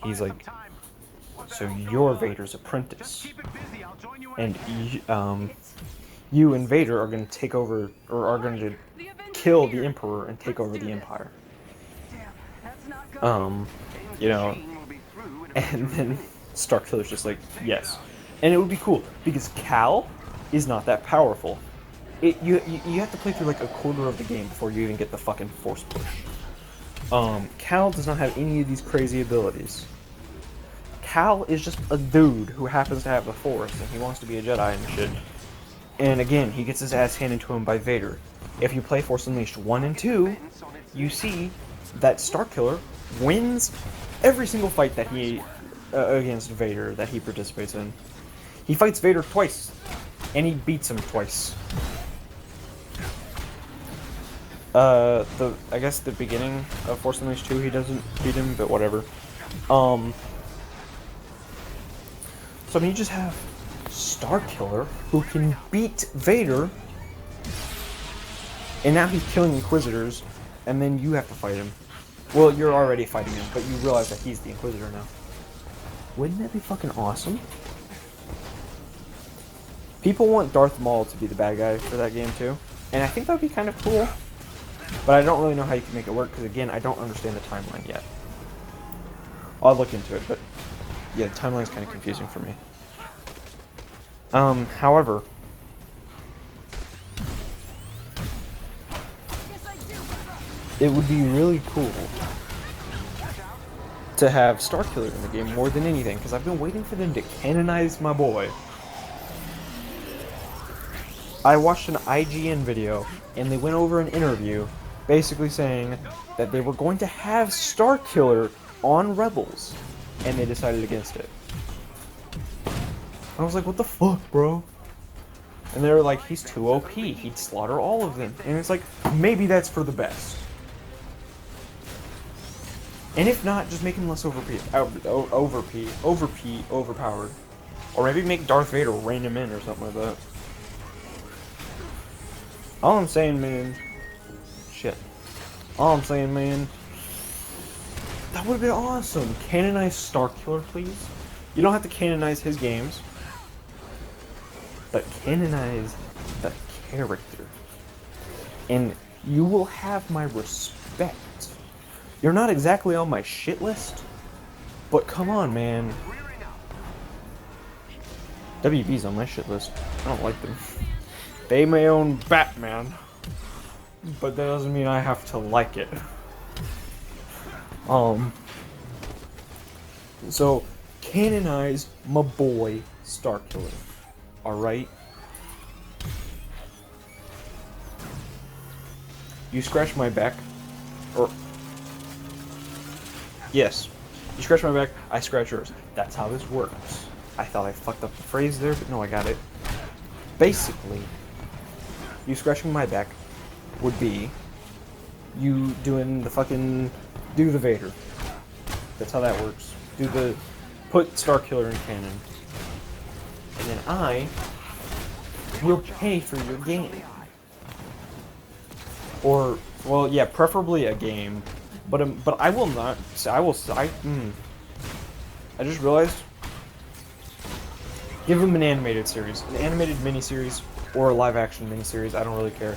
he's like, so you're Vader's apprentice. And you and Vader are going to take over, or are going to kill the Emperor and take over the Empire. You know, and then Starkiller's just like, yes. And it would be cool, because Cal is not that powerful. You have to play through like a quarter of the game before you even get the fucking Force push. Cal does not have any of these crazy abilities. Cal is just a dude who happens to have the Force, and he wants to be a Jedi and shit. And again, he gets his ass handed to him by Vader. If you play Force Unleashed 1 and 2, you see that Starkiller wins every single fight that he against Vader that he participates in. He fights Vader twice, and he beats him twice. I guess the beginning of Force Unleashed 2, he doesn't beat him, but whatever. So I mean, you just have Starkiller who can beat Vader, and now he's killing Inquisitors, and then you have to fight him. Well, you're already fighting him, but you realize that he's the Inquisitor now. Wouldn't that be fucking awesome? People want Darth Maul to be the bad guy for that game too, and I think that would be kind of cool. But I don't really know how you can make it work, because again, I don't understand the timeline yet. I'll look into it, but yeah, the timeline's kind of confusing for me. However, it would be really cool to have Starkiller in the game more than anything, because I've been waiting for them to canonize my boy. I watched an IGN video, and they went over an interview basically saying that they were going to have Starkiller on Rebels, and they decided against it. I was like, what the fuck, bro? And they were like, he's too OP, he'd slaughter all of them. And it's like, maybe that's for the best. And if not, just make him less overpowered. Or maybe make Darth Vader rein him in or something like that. All I'm saying, man... Shit. All I'm saying, man... That would have been awesome! Canonize Starkiller, please. You don't have to canonize his games. But canonize the character. And you will have my respect. You're not exactly on my shit list, but come on, man. WB's on my shit list. I don't like them. They may own Batman, but that doesn't mean I have to like it. So, canonize my boy Starkiller. Alright? You scratch my back, or... Yes. You scratch my back, I scratch yours. That's how this works. I thought I fucked up the phrase there, but no, I got it. Basically, you scratching my back would be you doing the fucking... do the Vader. That's how that works. Do the... put Starkiller in canon. And then I will pay for your game. Or, well, yeah, preferably a game. But I will not. I just realized. Give him an animated series, an animated miniseries, or a live-action miniseries. I don't really care.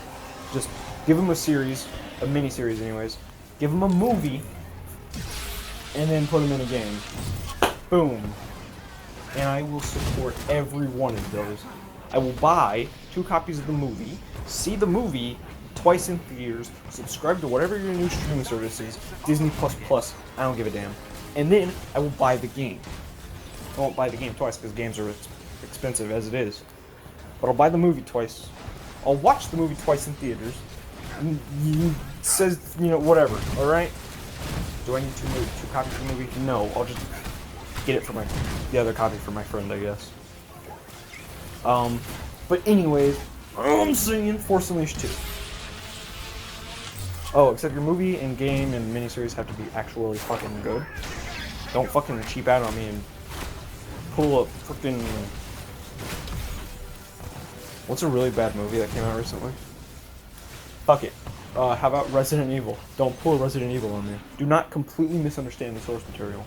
Just give him a series, a miniseries, anyways. Give him a movie, and then put him in a game. Boom. And I will support every one of those. I will buy 2 copies of the movie, see the movie twice in theaters, subscribe to whatever your new streaming service is, Disney++, I don't give a damn. And then I will buy the game. I won't buy the game twice because games are expensive as it is. But I'll buy the movie twice. I'll watch the movie twice in theaters. And says, you know, whatever, alright? Do I need 2 copies of the movie? No, I'll just get it for the other copy for my friend, I guess. But anyways, I'm saying Force Unleashed 2. Oh, except your movie and game and miniseries have to be actually fucking good. Don't fucking cheap out on me and pull a freaking... What's a really bad movie that came out recently? Fuck it. How about Resident Evil? Don't pull a Resident Evil on me. Do not completely misunderstand the source material.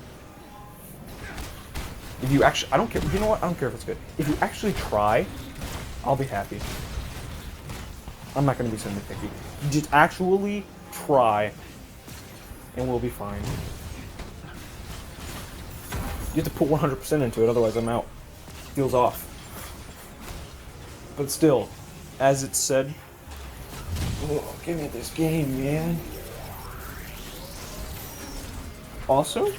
If you actually... I don't care. You know what? I don't care if it's good. If you actually try, I'll be happy. I'm not going to be so nitpicky. You just actually try, and we'll be fine. You have to put 100% into it, otherwise I'm out. Feels off. But still, as it's said... Oh, give me this game, man. Also,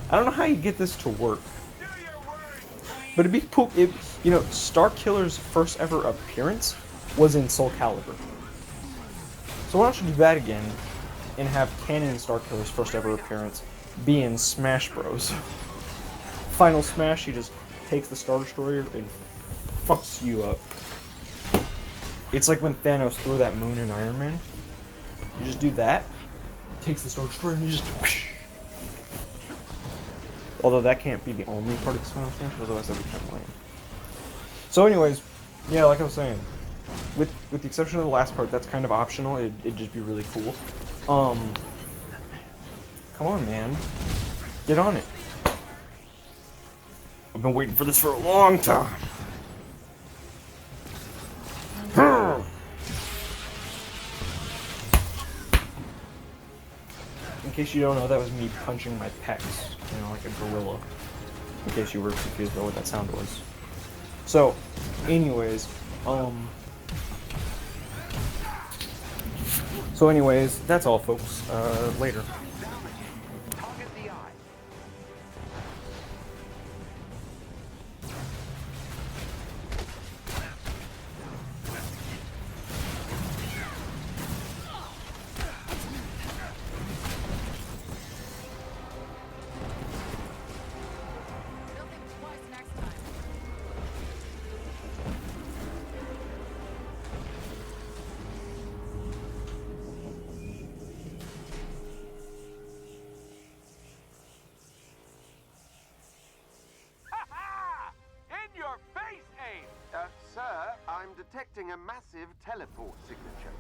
I don't know how you get this to work. But it'd be cool if, you know, Starkiller's first ever appearance was in Soul Calibur. So why don't you do that again and have Canon Starkiller's first ever appearance be in Smash Bros. Final Smash, he just takes the Star Destroyer and fucks you up. It's like when Thanos threw that moon in Iron Man. You just do that, takes the Star Destroyer and you just... Whoosh. Although that can't be the only part of the Final Smash, otherwise that'd be kind of lame. So anyways, yeah, like I was saying, with the exception of the last part, that's kind of optional. It'd just be really cool. Come on, man. Get on it. I've been waiting for this for a long time. In case you don't know, that was me punching my pecs, you know, like a gorilla. In case you were confused about what that sound was. So, anyways, that's all, folks. Later.
Sir, I'm detecting a massive teleport signature.